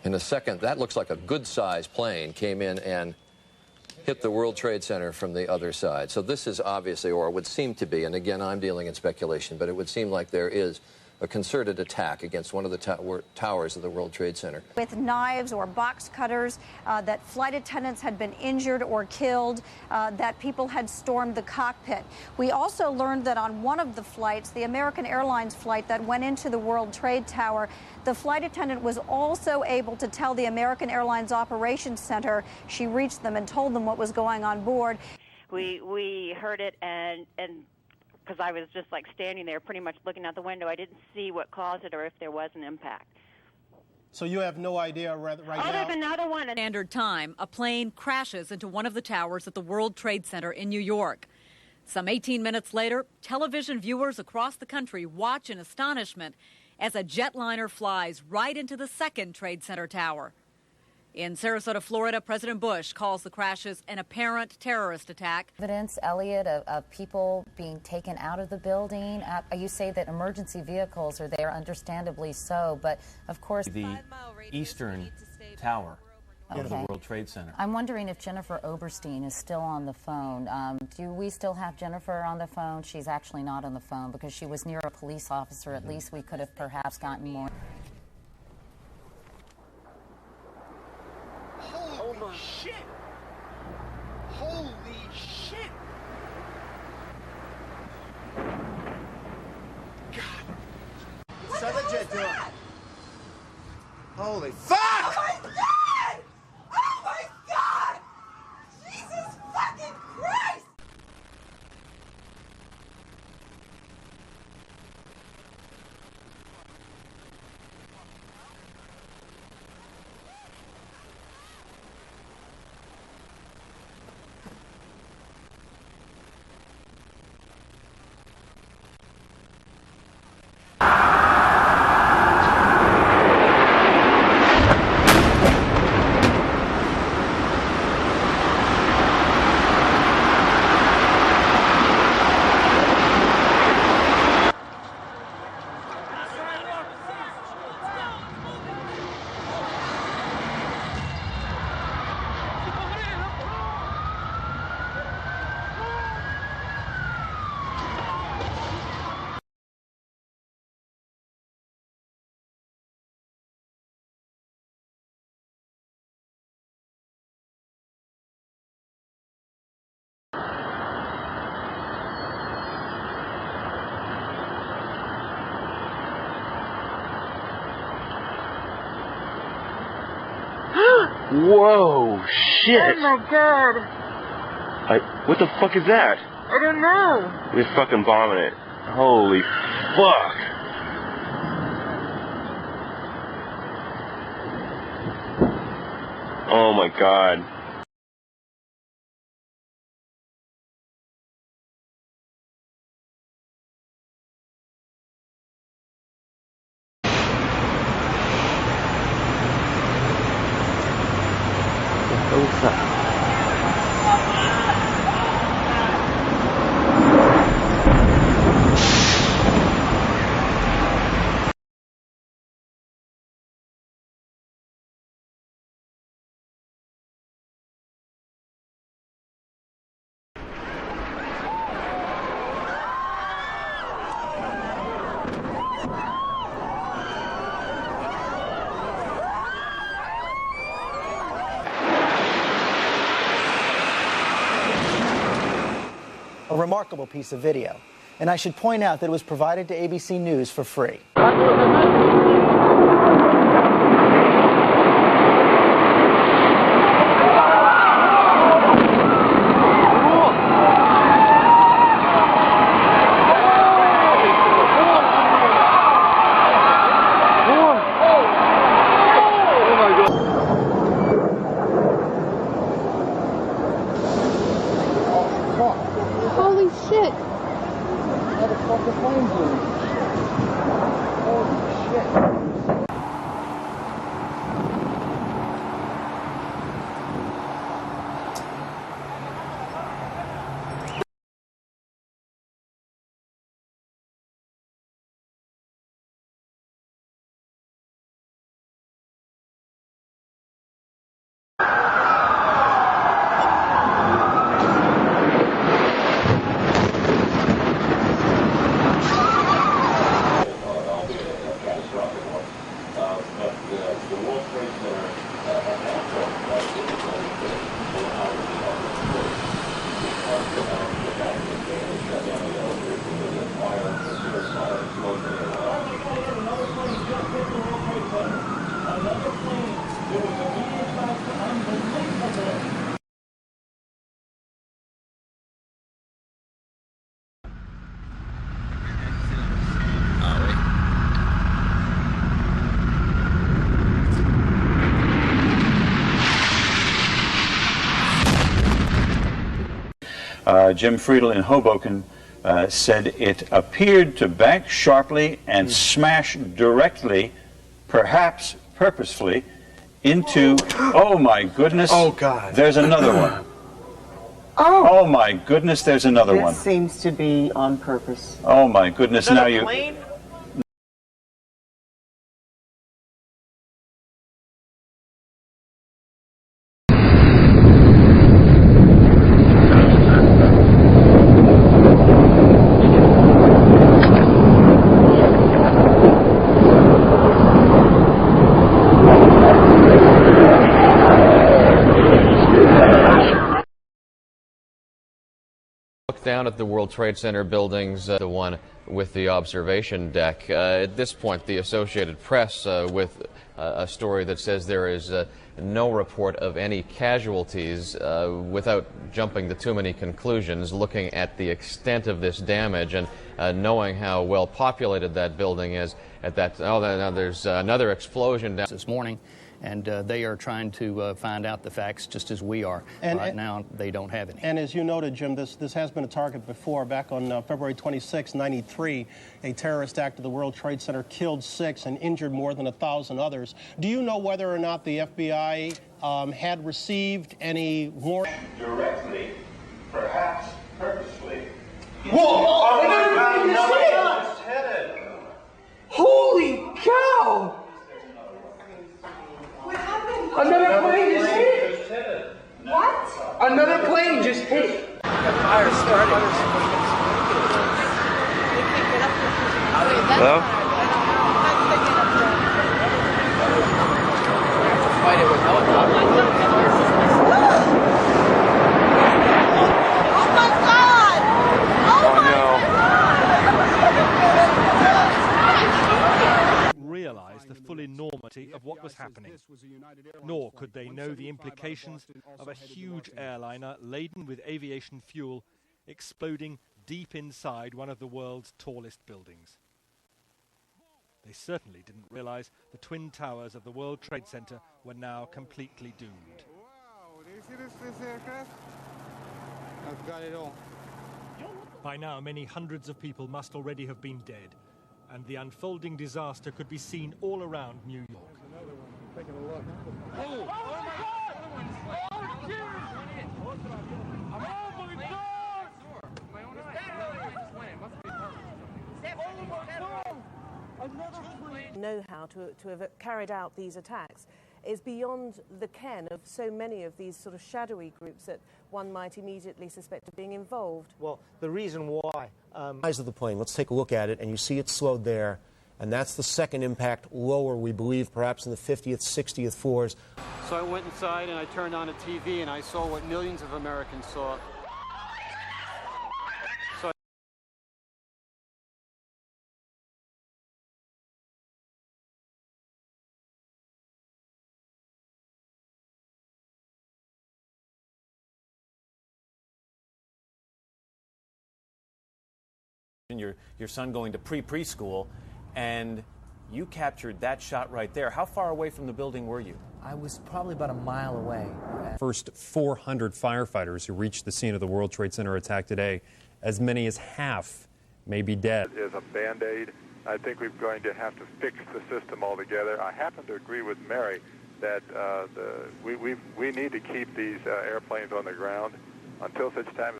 In a second, that looks like a good-sized plane came in and hit the World Trade Center from the other side. So this is obviously, or would seem to be, and again, I'm dealing in speculation, but it would seem like there is a concerted attack against one of the towers of the World Trade Center. With knives or box cutters, that flight attendants had been injured or killed, that people had stormed the cockpit. We also learned that on one of the flights, the American Airlines flight that went into the World Trade Tower, the flight attendant was also able to tell the American Airlines Operations Center. She reached them and told them what was going on board. We heard it and because I was just like standing there pretty much looking out the window. I didn't see what caused it or if there was an impact. So you have no idea right now? There's another one. Standard time, a plane crashes into one of the towers at the World Trade Center in New York. Some 18 minutes later, television viewers across the country watch in astonishment as a jetliner flies right into the second Trade Center tower. In Sarasota, Florida, President Bush calls the crashes an apparent terrorist attack. Evidence, Elliot, of people being taken out of the building. You say that emergency vehicles are there, understandably so, but of course... The eastern tower of the World Trade Center. I'm wondering if Jennifer Oberstein is still on the phone. Do we still have Jennifer on the phone? She's actually not on the phone because she was near a police officer. At least we could have perhaps gotten more. Holy shit! Holy shit! God! Shut the jet door. Holy fuck! Oh my God! Oh my God! Jesus fucking Christ! Whoa, shit! Oh my God! What the fuck is that? I don't know. We're fucking bombing it. Holy fuck! Oh my God. What's that? A remarkable piece of video. And I should point out that it was provided to ABC News for free. Holy shit! How the fuck are planes doing? Holy shit. Jim Friedel in Hoboken, said it appeared to bank sharply and smash directly, perhaps purposefully, into, oh my goodness, oh God, there's another one. Oh my goodness, there's another one. This seems to be on purpose. Oh my goodness, is that now a you... plane? Down at the World Trade Center buildings, the one with the observation deck. At this point, the Associated Press with a story that says there is no report of any casualties, without jumping to too many conclusions, looking at the extent of this damage and knowing how well populated that building is. At that, now there's another explosion down this morning. And they are trying to find out the facts just as we are. And right now, they don't have any. And as you noted, Jim, this has been a target before. Back on February 26, 1993, a terrorist act at the World Trade Center killed 6 and injured more than 1,000 others. Do you know whether or not the FBI had received any warrant? Directly, perhaps purposely. Whoa! Holy cow! Another plane just hit! What? Another plane just hit! Fire started. Hello? Fight it with helicopters. Oh my God! Oh my realize the full enormity of what was happening, nor could they know the implications of a huge airliner laden with aviation fuel exploding deep inside one of the world's tallest buildings. They certainly didn't realize the twin towers of the World Trade Center were now completely doomed. Wow, do you see this aircraft? I've got it all. By now, many hundreds of people must already have been dead, and the unfolding disaster could be seen all around New York. Another one. I'm taking a look. Oh my God! Oh, shit! Oh my God! My own know-how to have carried out these attacks is beyond the ken of so many of these sort of shadowy groups that one might immediately suspect of being involved. Well, the reason why... Size of the plane, let's take a look at it, and you see it slowed there, and that's the second impact lower, we believe, perhaps in the 50th, 60th floors. So I went inside and I turned on a TV and I saw what millions of Americans saw. Your son going to preschool, and you captured that shot right there. How far away from the building were you? I was probably about a mile away. First 400 firefighters who reached the scene of the World Trade Center attack today, as many as half may be dead. As a Band-Aid, I think we're going to have to fix the system altogether. I happen to agree with Mary that we need to keep these airplanes on the ground until such time